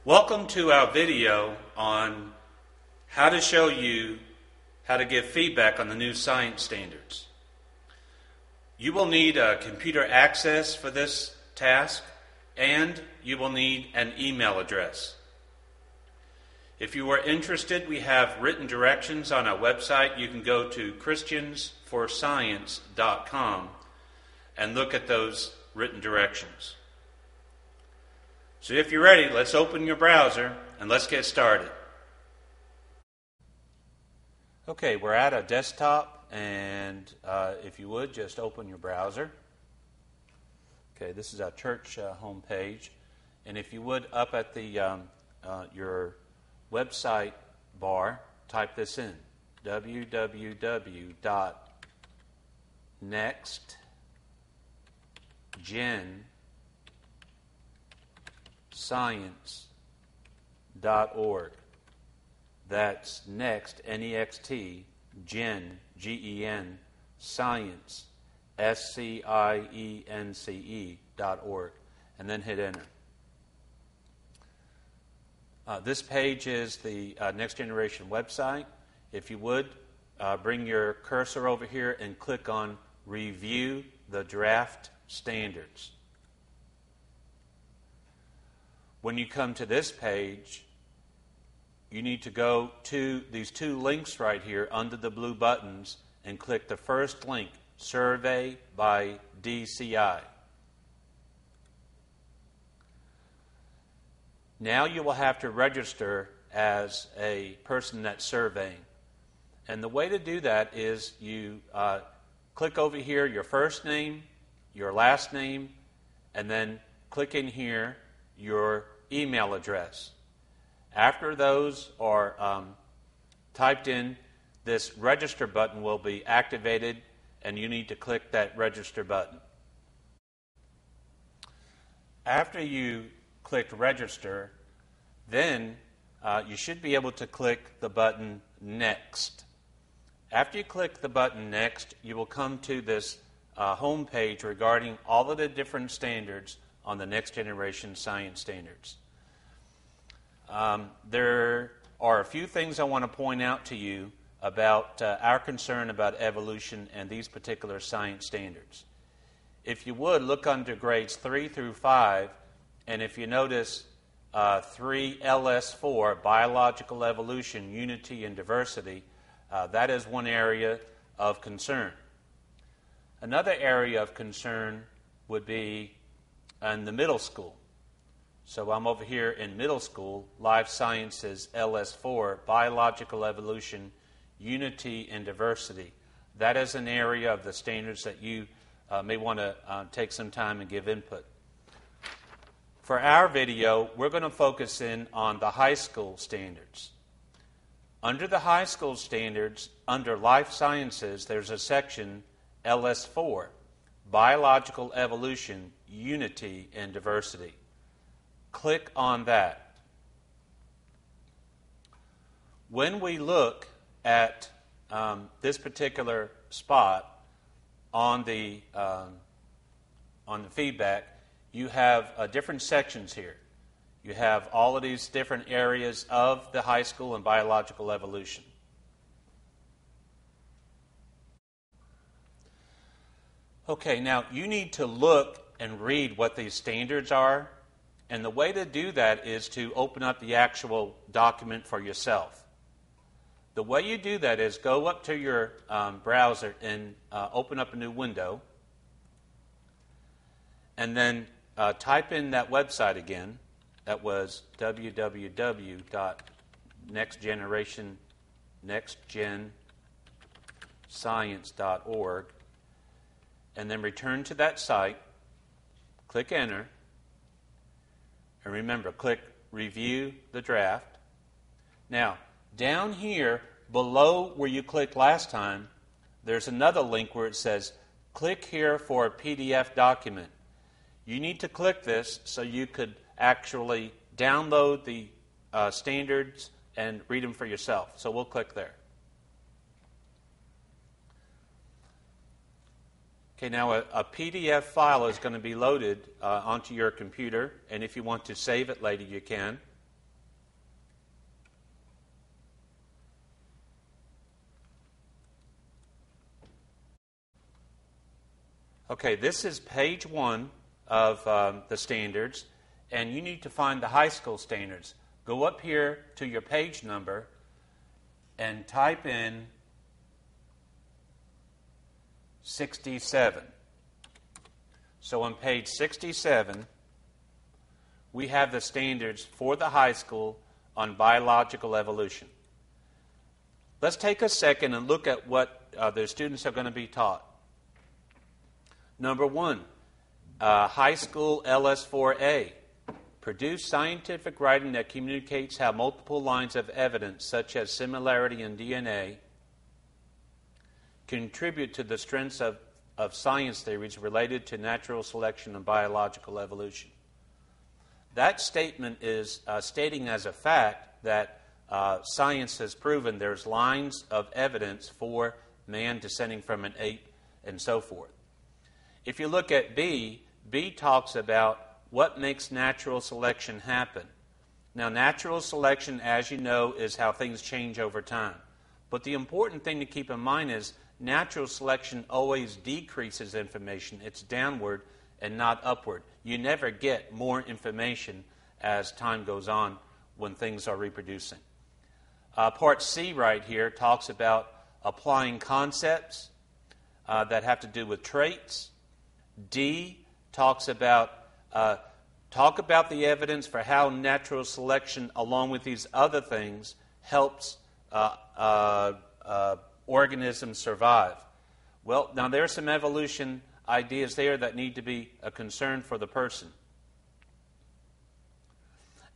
Welcome to our video on how to show you how to give feedback on the new science standards. You will need computer access for this task, and you will need an email address. If you are interested, we have written directions on our website. You can go to christiansforscience.com and look at those written directions. So if you're ready, let's open your browser and let's get started. Okay, we're at a desktop, and if you would, just open your browser. Okay, this is our church homepage. And if you would, up at the your website bar, type this in, www.nextgenscience.org. That's next, N-E-X-T, gen, G-E-N, science, S-C-I-E-N-C-E.org, and then hit enter. This page is the Next Generation website. If you would, bring your cursor over here and click on Review the Draft Standards. When you come to this page, you need to go to these two links right here under the blue buttons and click the first link, Survey by DCI. Now you will have to register as a person that's surveying. And the way to do that is you click over here, your first name, your last name, and then click in here your email address. After those are typed in, this register button will be activated, and you need to click that register button. After you click register, then you should be able to click the button Next. After you click the button Next, you will come to this home page regarding all of the different standards on the Next Generation Science Standards. There are a few things I want to point out to you about our concern about evolution and these particular science standards. If you would, look under grades 3 through 5, and if you notice 3LS4, Biological Evolution, Unity, and Diversity, that is one area of concern. Another area of concern would be in the middle school. So I'm over here in middle school, Life Sciences LS4, Biological Evolution, Unity, and Diversity. That is an area of the standards that you may want to take some time and give input. For our video, we're going to focus in on the high school standards. Under the high school standards, under Life Sciences, there's a section, LS4, Biological Evolution, Unity, and Diversity. Click on that. When we look at this particular spot on the feedback, you have different sections here. You have all of these different areas of the high school and biological evolution. Okay, now you need to look and read what these standards are. And the way to do that is to open up the actual document for yourself. The way you do that is go up to your browser and open up a new window, and then type in that website again. That was www.nextgenscience.org, and then return to that site, click Enter, and remember, click Review the Draft. Now, down here, below where you clicked last time, there's another link where it says, click here for a PDF document. You need to click this so you could actually download the standards and read them for yourself. So we'll click there. Okay, now a PDF file is going to be loaded onto your computer, and if you want to save it later, you can. Okay, this is page 1 of the standards, and you need to find the high school standards. Go up here to your page number and type in 67. So on page 67, we have the standards for the high school on biological evolution. Let's take a second and look at what the students are going to be taught. Number 1, high school LS4A. Produce scientific writing that communicates how multiple lines of evidence, such as similarity in DNA, contribute to the strengths of science theories related to natural selection and biological evolution. That statement is stating as a fact that science has proven there's lines of evidence for man descending from an ape and so forth. If you look at B, B talks about what makes natural selection happen. Now, natural selection, as you know, is how things change over time. But the important thing to keep in mind is natural selection always decreases information. It's downward and not upward. You never get more information as time goes on when things are reproducing. Part C right here talks about applying concepts that have to do with traits. D talks about talk about the evidence for how natural selection, along with these other things, helps organisms survive. Well, now there are some evolution ideas there that need to be a concern for the person.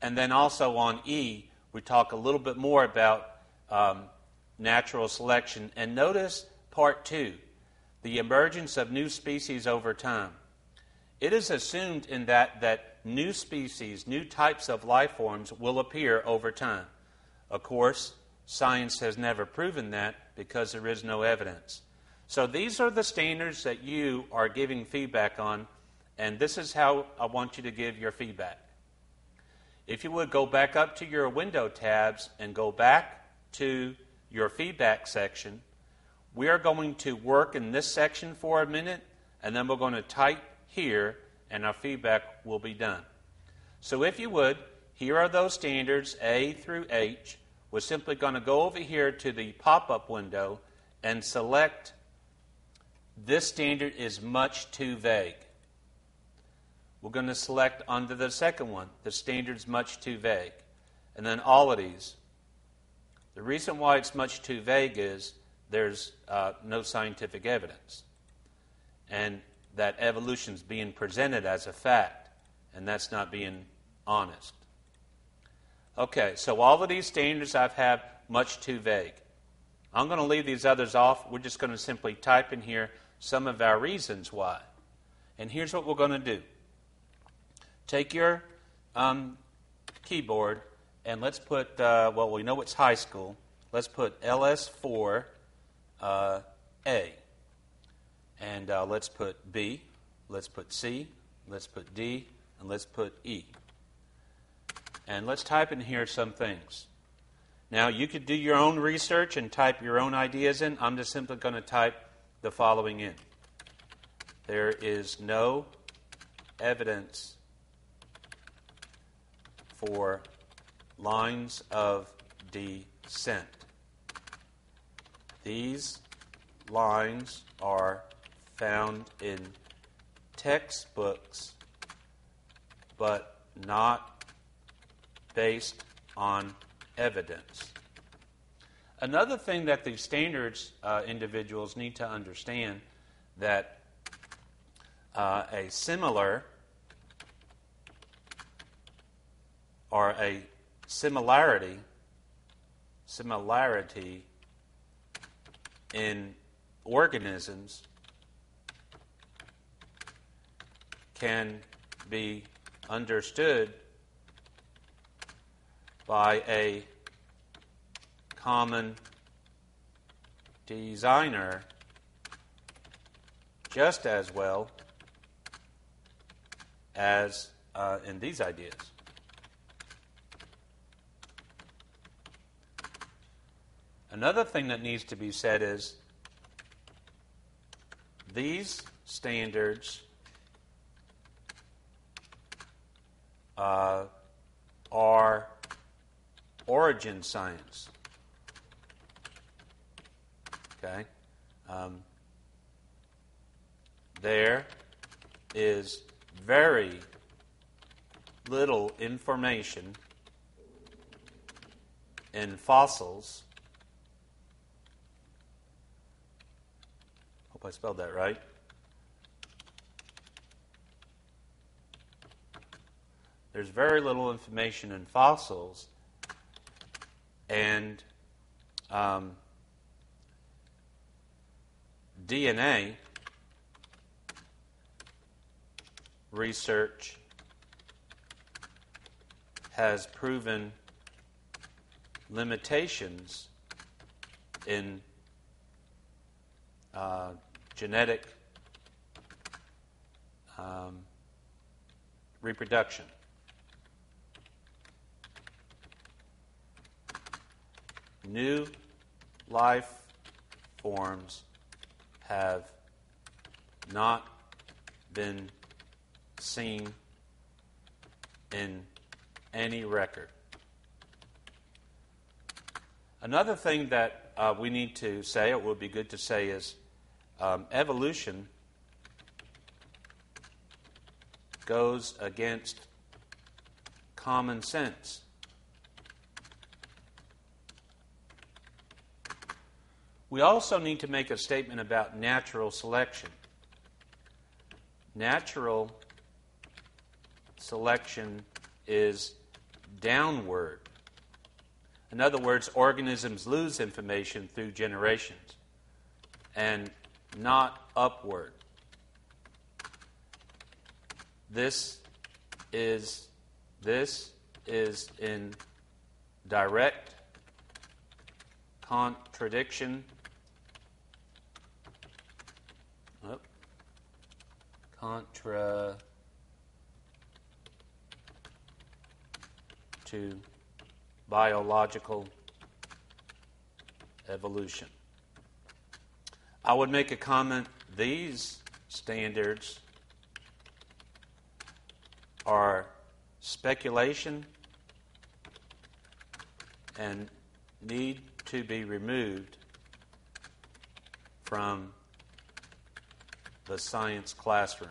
And then also on E, we talk a little bit more about natural selection. And notice part 2, the emergence of new species over time. It is assumed in that new species, new types of life forms will appear over time. Of course, science has never proven that because there is no evidence. So these are the standards that you are giving feedback on, and this is how I want you to give your feedback. If you would go back up to your window tabs and go back to your feedback section, we are going to work in this section for a minute, and then we're going to type here, and our feedback will be done. So if you would, here are those standards, A through H. We're simply going to go over here to the pop-up window and select this standard is much too vague. We're going to select under the second one, the standard's much too vague. And then all of these. The reason why it's much too vague is there's no scientific evidence. And that evolution's being presented as a fact, and that's not being honest. Okay, so all of these standards I've had much too vague. I'm going to leave these others off. We're just going to simply type in here some of our reasons why. And here's what we're going to do. Take your keyboard and let's put, well, we know it's high school. Let's put LS4A. And let's put B, let's put C, let's put D, and let's put E. And let's type in here some things. Now, you could do your own research and type your own ideas in. I'm just simply going to type the following in. There is no evidence for lines of descent. These lines are found in textbooks, but not based on evidence. Another thing that the standards individuals need to understand that a similar or a similarity in organisms can be understood by a common designer just as well as in these ideas. Another thing that needs to be said is these standards are origin science. Okay? There is very little information in fossils. Hope I spelled that right. There's very little information in fossils, and DNA research has proven limitations in genetic reproduction. New life forms have not been seen in any record. Another thing that we need to say, it would be good to say, is evolution goes against common sense. We also need to make a statement about natural selection. Natural selection is downward. In other words, organisms lose information through generations and not upward. This is in direct contradiction to biological evolution. I would make a comment, these standards are speculation and need to be removed from the science classroom.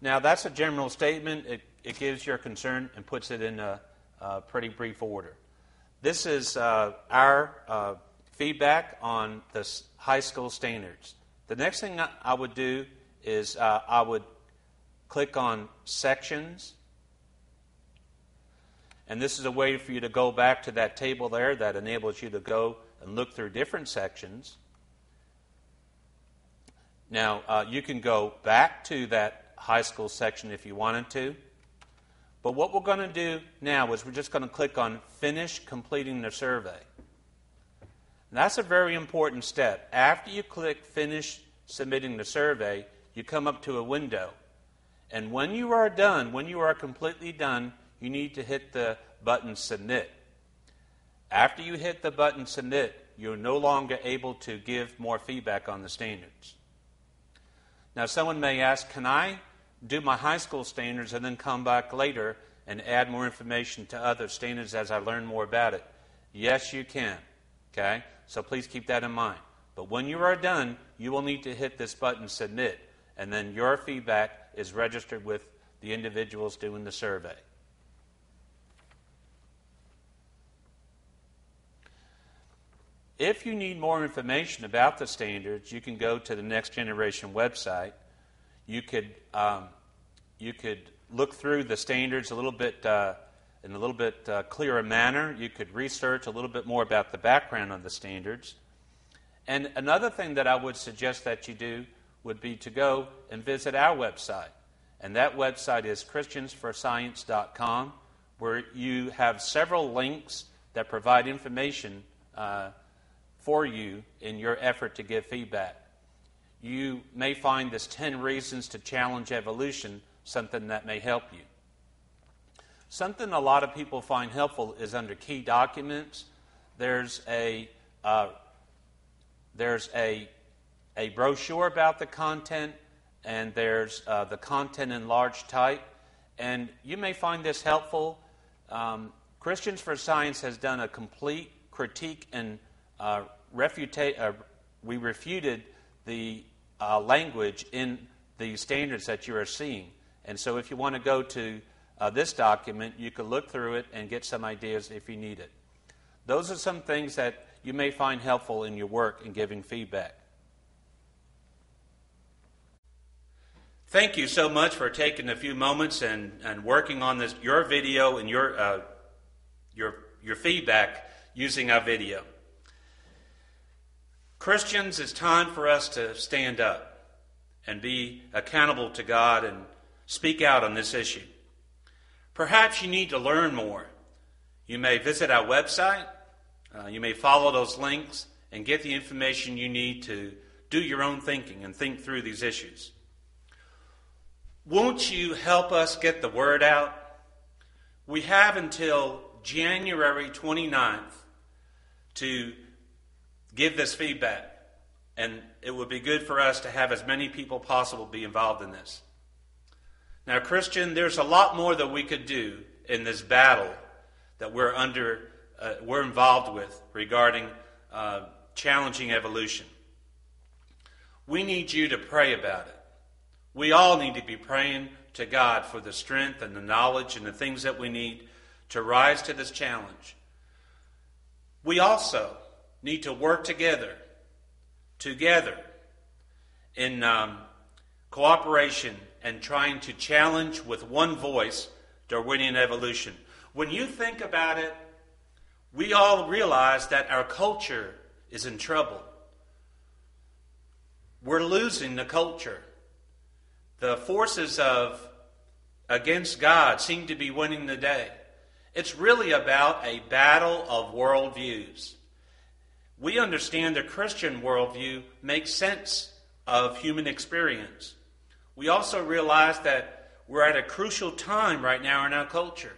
Now, that's a general statement. It gives your concern and puts it in a pretty brief order. This is our feedback on the high school standards. The next thing I would do is I would click on sections. And this is a way for you to go back to that table there that enables you to go and look through different sections. Now, you can go back to that high school section if you wanted to. But what we're going to do now is we're just going to click on Finish Completing the Survey. And that's a very important step. After you click Finish Submitting the Survey, you come up to a window. And when you are done, when you are completely done, you need to hit the button Submit. After you hit the button Submit, you're no longer able to give more feedback on the standards. Now, someone may ask, can I do my high school standards and then come back later and add more information to other standards as I learn more about it? Yes, you can. Okay? So please keep that in mind. But when you are done, you will need to hit this button Submit, and then your feedback is registered with the individuals doing the survey. If you need more information about the standards, you can go to the Next Generation website. You could look through the standards a little bit in a little bit clearer manner. You could research a little bit more about the background of the standards. And another thing that I would suggest that you do would be to go and visit our website. And that website is christiansforscience.com, where you have several links that provide information for you in your effort to give feedback. You may find this 10 Reasons to Challenge Evolution something that may help you. Something a lot of people find helpful is under Key Documents. There's a a brochure about the content, and there's the content in large type. And you may find this helpful. Christians for Science has done a complete critique and we refuted the language in the standards that you are seeing. And so if you want to go to this document, you can look through it and get some ideas if you need it. Those are some things that you may find helpful in your work in giving feedback. Thank you so much for taking a few moments and working on this, your video and your feedback using our video. Christians, it's time for us to stand up and be accountable to God and speak out on this issue. Perhaps you need to learn more. You may visit our website. You may follow those links and get the information you need to do your own thinking and think through these issues. Won't you help us get the word out? We have until January 29th to give this feedback, and it would be good for us to have as many people possible be involved in this. Now, Christian, there's a lot more that we could do in this battle that we're involved with regarding challenging evolution. We need you to pray about it. We all need to be praying to God for the strength and the knowledge and the things that we need to rise to this challenge. We also need to work together in cooperation and trying to challenge with one voice Darwinian evolution. When you think about it, we all realize that our culture is in trouble. We're losing the culture. The forces against God seem to be winning the day. It's really about a battle of worldviews. We understand the Christian worldview makes sense of human experience. We also realize that we're at a crucial time right now in our culture.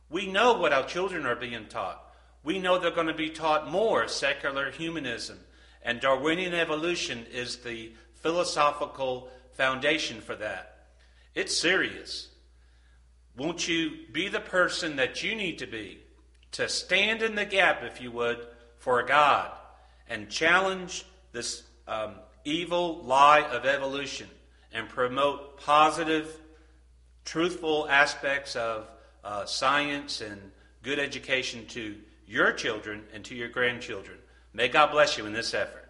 We know what our children are being taught. We know they're going to be taught more secular humanism, and Darwinian evolution is the philosophical foundation for that. It's serious. Won't you be the person that you need to be to stand in the gap, if you would, for God and challenge this evil lie of evolution and promote positive, truthful aspects of science and good education to your children and to your grandchildren. May God bless you in this effort.